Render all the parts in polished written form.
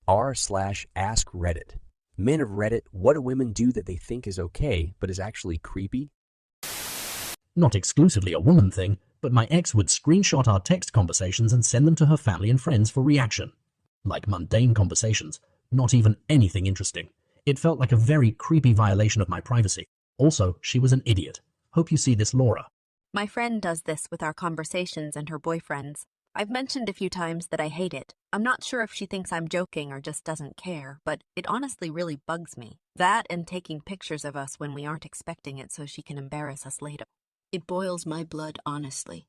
r/askreddit. Men of Reddit, what do women do that they think is okay, but is actually creepy? Not exclusively a woman thing, but my ex would screenshot our text conversations and send them to her family and friends for reaction. Like mundane conversations, not even anything interesting. It felt like a very creepy violation of my privacy. Also, she was an idiot. Hope you see this, Laura. My friend does this with our conversations and her boyfriends. I've mentioned a few times that I hate it. I'm not sure if she thinks I'm joking or just doesn't care, but it honestly really bugs me. That and taking pictures of us when we aren't expecting it so she can embarrass us later. It boils my blood, honestly.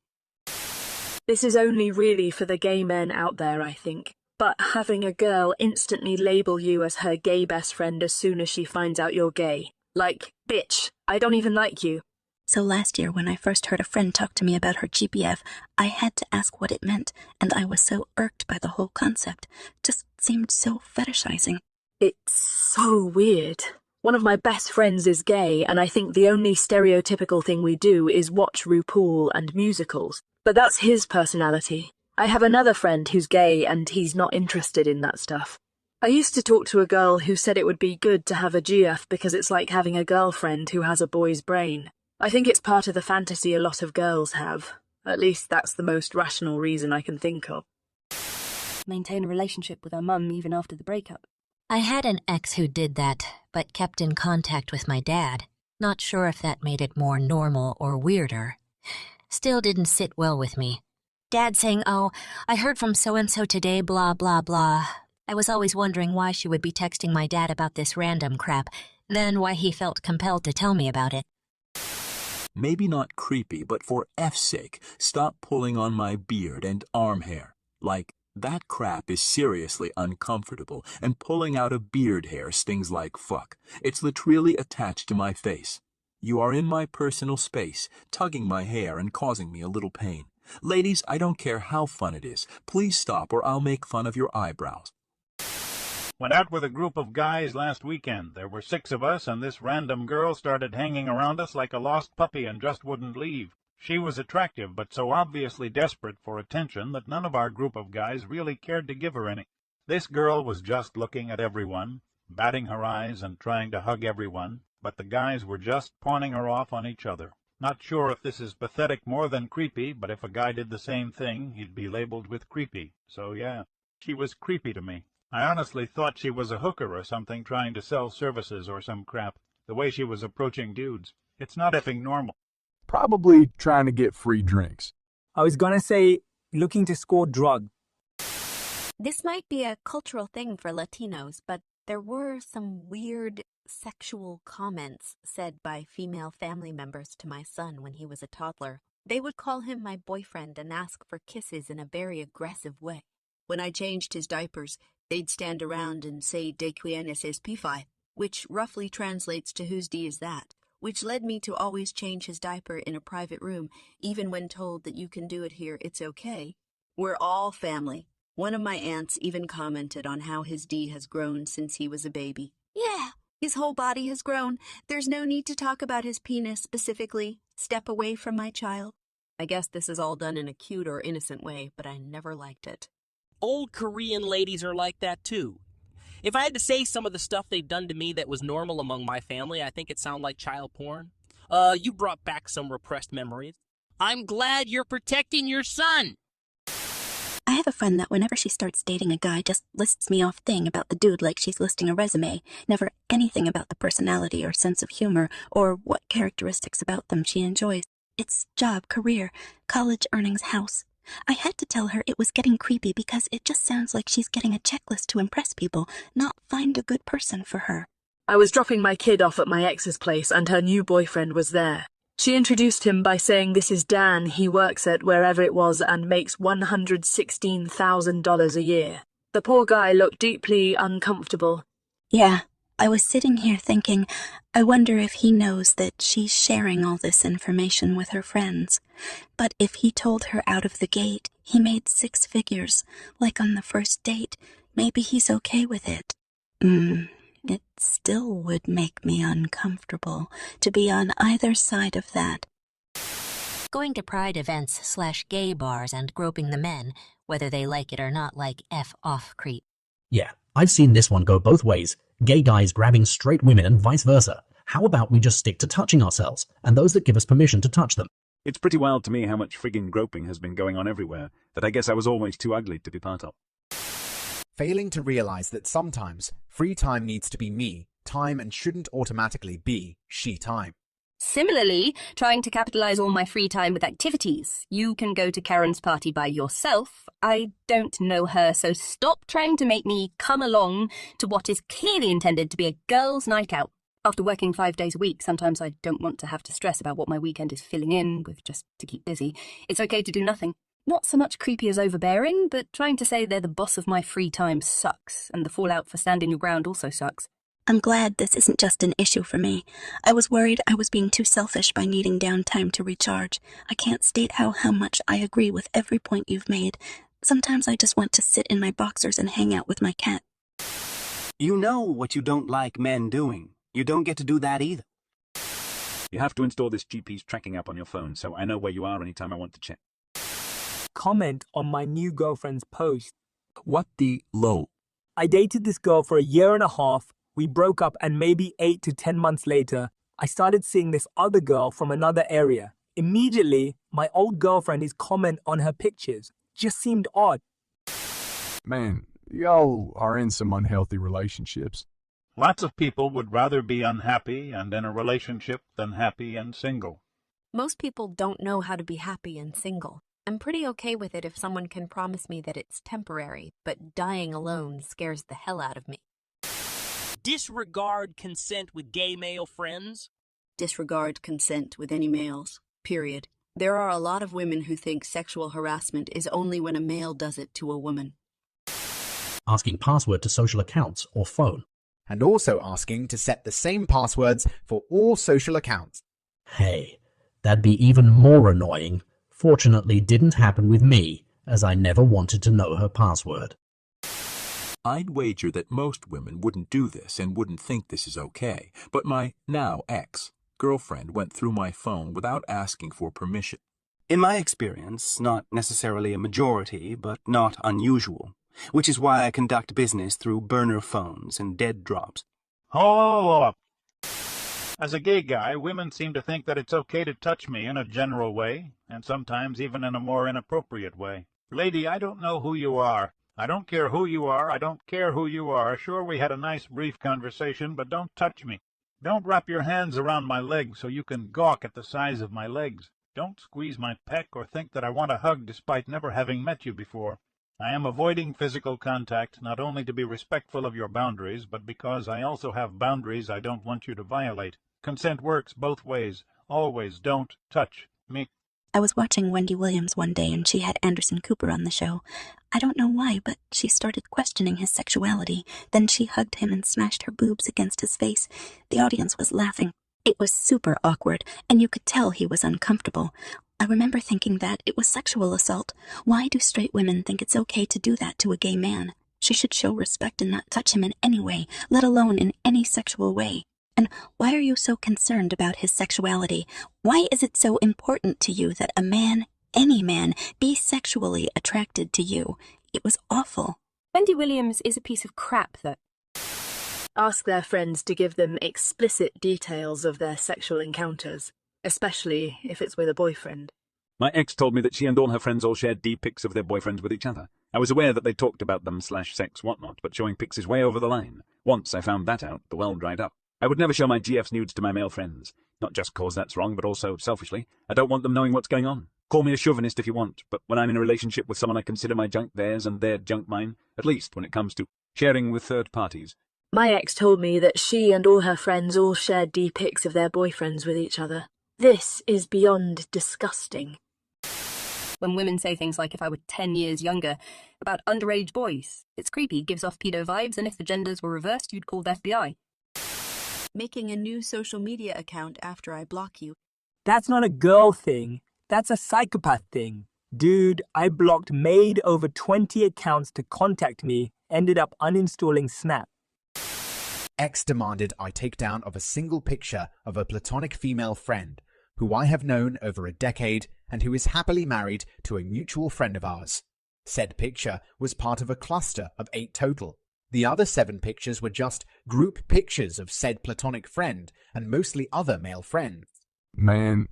This is only really for the gay men out there, I think. But having a girl instantly label you as her gay best friend as soon as she finds out you're gay. Like, bitch, I don't even like you. So last year, when I first heard a friend talk to me about her GPF, I had to ask what it meant, and I was so irked by the whole concept. Just seemed so fetishizing. It's so weird. One of my best friends is gay, and I think the only stereotypical thing we do is watch RuPaul and musicals. But that's his personality. I have another friend who's gay, and he's not interested in that stuff. I used to talk to a girl who said it would be good to have a GF because it's like having a girlfriend who has a boy's brain. I think it's part of the fantasy a lot of girls have. At least that's the most rational reason I can think of. Maintain a relationship with our mum even after the breakup. I had an ex who did that, but kept in contact with my dad. Not sure if that made it more normal or weirder. Still didn't sit well with me. Dad saying, "Oh, I heard from so-and-so today, blah, blah, blah." I was always wondering why she would be texting my dad about this random crap, then why he felt compelled to tell me about it. Maybe not creepy, but for F's sake, stop pulling on my beard and arm hair. Like, that crap is seriously uncomfortable, and pulling out a beard hair stings like fuck. It's literally attached to my face. You are in my personal space, tugging my hair and causing me a little pain. Ladies, I don't care how fun it is. Please stop or I'll make fun of your eyebrows. Went out with a group of guys last weekend. There were 6 of us, and this random girl started hanging around us like a lost puppy and just wouldn't leave. She was attractive, but so obviously desperate for attention that none of our group of guys really cared to give her any. This girl was just looking at everyone, batting her eyes and trying to hug everyone, but the guys were just pawning her off on each other. Not sure if this is pathetic more than creepy, but if a guy did the same thing, he'd be labeled with creepy. So yeah, she was creepy to me. I honestly thought she was a hooker or something trying to sell services or some crap. The way she was approaching dudes. It's not effing normal. Probably trying to get free drinks. I was gonna say, looking to score drugs. This might be a cultural thing for Latinos, but there were some weird sexual comments said by female family members to my son when he was a toddler. They would call him my boyfriend and ask for kisses in a very aggressive way. When I changed his diapers, they'd stand around and say, "De quien es pifi," which roughly translates to "whose D is that?" which led me to always change his diaper in a private room, even when told that you can do it here, it's okay. We're all family. One of my aunts even commented on how his D has grown since he was a baby. Yeah, his whole body has grown. There's no need to talk about his penis specifically. Step away from my child. I guess this is all done in a cute or innocent way, but I never liked it. Old Korean ladies are like that too. If I had to say some of the stuff they've done to me that was normal among my family, I think it sounded like child porn. You brought back some repressed memories. I'm glad you're protecting your son. I have a friend that whenever she starts dating a guy just lists me off thing about the dude like she's listing a resume, never anything about the personality or sense of humor or what characteristics about them she enjoys. It's job, career, college earnings, house. I had to tell her it was getting creepy because it just sounds like she's getting a checklist to impress people, not find a good person for her. I was dropping my kid off at my ex's place and her new boyfriend was there. She introduced him by saying this is Dan, he works at wherever it was and makes $116,000 a year. The poor guy looked deeply uncomfortable. Yeah, I was sitting here thinking, I wonder if he knows that she's sharing all this information with her friends. But if he told her out of the gate he made 6 figures, like on the first date, maybe he's okay with it. It still would make me uncomfortable to be on either side of that. Going to pride events/gay bars and groping the men, whether they like it or not, like F off creep. Yeah, I've seen this one go both ways. Gay guys grabbing straight women and vice versa. How about we just stick to touching ourselves and those that give us permission to touch them? It's pretty wild to me how much frigging groping has been going on everywhere that I guess I was always too ugly to be part of. Failing to realize that sometimes free time needs to be me time and shouldn't automatically be she time. Similarly, trying to capitalize all my free time with activities. You can go to Karen's party by yourself. I don't know her, so stop trying to make me come along to what is clearly intended to be a girls' night out. After working 5 days a week, sometimes I don't want to have to stress about what my weekend is filling in with just to keep busy. It's okay to do nothing. Not so much creepy as overbearing, but trying to say they're the boss of my free time sucks, and the fallout for standing your ground also sucks. I'm glad this isn't just an issue for me. I was worried I was being too selfish by needing downtime to recharge. I can't state how much I agree with every point you've made. Sometimes I just want to sit in my boxers and hang out with my cat. You know what you don't like men doing. You don't get to do that either. You have to install this GP's tracking app on your phone so I know where you are anytime I want to check. Comment on my new girlfriend's post. What the low? I dated this girl for a year and a half. We broke up, and maybe 8 to 10 months later, I started seeing this other girl from another area. Immediately, my old girlfriend's comment on her pictures just seemed odd. Man, y'all are in some unhealthy relationships. Lots of people would rather be unhappy and in a relationship than happy and single. Most people don't know how to be happy and single. I'm pretty okay with it if someone can promise me that it's temporary, but dying alone scares the hell out of me. Disregard consent with gay male friends. Disregard consent with any males, period. There are a lot of women who think sexual harassment is only when a male does it to a woman. Asking password to social accounts or phone. And also asking to set the same passwords for all social accounts. Hey, that'd be even more annoying. Fortunately, didn't happen with me, as I never wanted to know her password. I'd wager that most women wouldn't do this and wouldn't think this is okay, but my now ex-girlfriend went through my phone without asking for permission. In my experience, not necessarily a majority, but not unusual, which is why I conduct business through burner phones and dead drops. Hold up. As a gay guy, women seem to think that it's okay to touch me in a general way, and sometimes even in a more inappropriate way. Lady, I don't know who you are. I don't care who you are. I don't care who you are. Sure, we had a nice brief conversation, but don't touch me. Don't wrap your hands around my legs so you can gawk at the size of my legs. Don't squeeze my pec or think that I want a hug despite never having met you before. I am avoiding physical contact not only to be respectful of your boundaries, but because I also have boundaries I don't want you to violate. Consent works both ways. Always don't touch me. I was watching Wendy Williams one day and she had Anderson Cooper on the show. I don't know why, but she started questioning his sexuality. Then she hugged him and smashed her boobs against his face. The audience was laughing. It was super awkward, and you could tell he was uncomfortable. I remember thinking that it was sexual assault. Why do straight women think it's okay to do that to a gay man? She should show respect and not touch him in any way, let alone in any sexual way. And why are you so concerned about his sexuality? Why is it so important to you that a man, any man, be sexually attracted to you? It was awful. Wendy Williams is a piece of crap, though. Ask their friends to give them explicit details of their sexual encounters, especially if it's with a boyfriend. My ex told me that she and all her friends all shared D-pics of their boyfriends with each other. I was aware that they talked about them /sex whatnot, but showing pics is way over the line. Once I found that out, the well dried up. I would never show my GF's nudes to my male friends. Not just cause that's wrong, but also, selfishly, I don't want them knowing what's going on. Call me a chauvinist if you want, but when I'm in a relationship with someone I consider my junk theirs and their junk mine, at least when it comes to sharing with third parties. My ex told me that she and all her friends all shared D-pics of their boyfriends with each other. This is beyond disgusting. When women say things like if I were 10 years younger about underage boys, it's creepy, gives off pedo vibes, and if the genders were reversed, you'd call the FBI. Making a new social media account after I block you. That's not a girl thing. That's a psychopath thing. Dude, I blocked made over 20 accounts to contact me, ended up uninstalling Snap. X demanded I take down of a single picture of a platonic female friend, who I have known over a decade and who is happily married to a mutual friend of ours. Said picture was part of a cluster of 8 total. The other 7 pictures were just group pictures of said platonic friend and mostly other male friends. Man,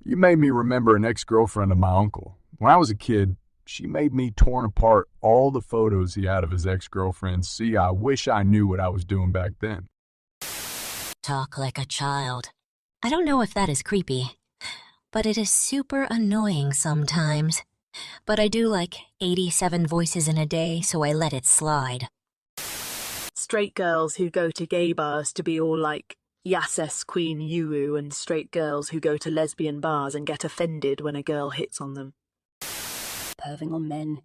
you made me remember an ex-girlfriend of my uncle. When I was a kid, she made me torn apart all the photos he had of his ex-girlfriends. See, I wish I knew what I was doing back then. Talk like a child. I don't know if that is creepy, but it is super annoying sometimes. But I do like 87 voices in a day, so I let it slide. Straight girls who go to gay bars to be all like Yasses Queen Yuru, and straight girls who go to lesbian bars and get offended when a girl hits on them. Perving on men.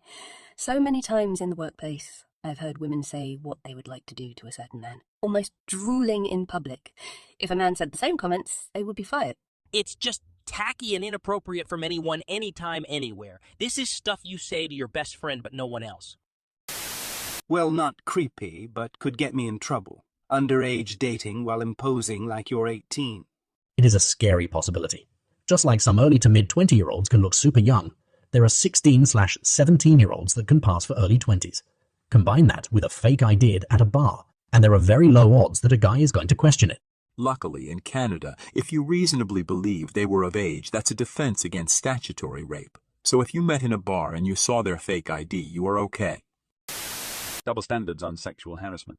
So many times in the workplace, I've heard women say what they would like to do to a certain man, almost drooling in public. If a man said the same comments, they would be fired. It's just tacky and inappropriate from anyone, anytime, anywhere. This is stuff you say to your best friend, but no one else. Well, not creepy, but could get me in trouble. Underage dating while imposing like you're 18. It is a scary possibility. Just like some early to mid-20-year-olds can look super young, there are 16/17-year-olds that can pass for early 20s. Combine that with a fake ID at a bar, and there are very low odds that a guy is going to question it. Luckily, in Canada, if you reasonably believe they were of age, that's a defense against statutory rape. So if you met in a bar and you saw their fake ID, you are okay. Double standards on sexual harassment.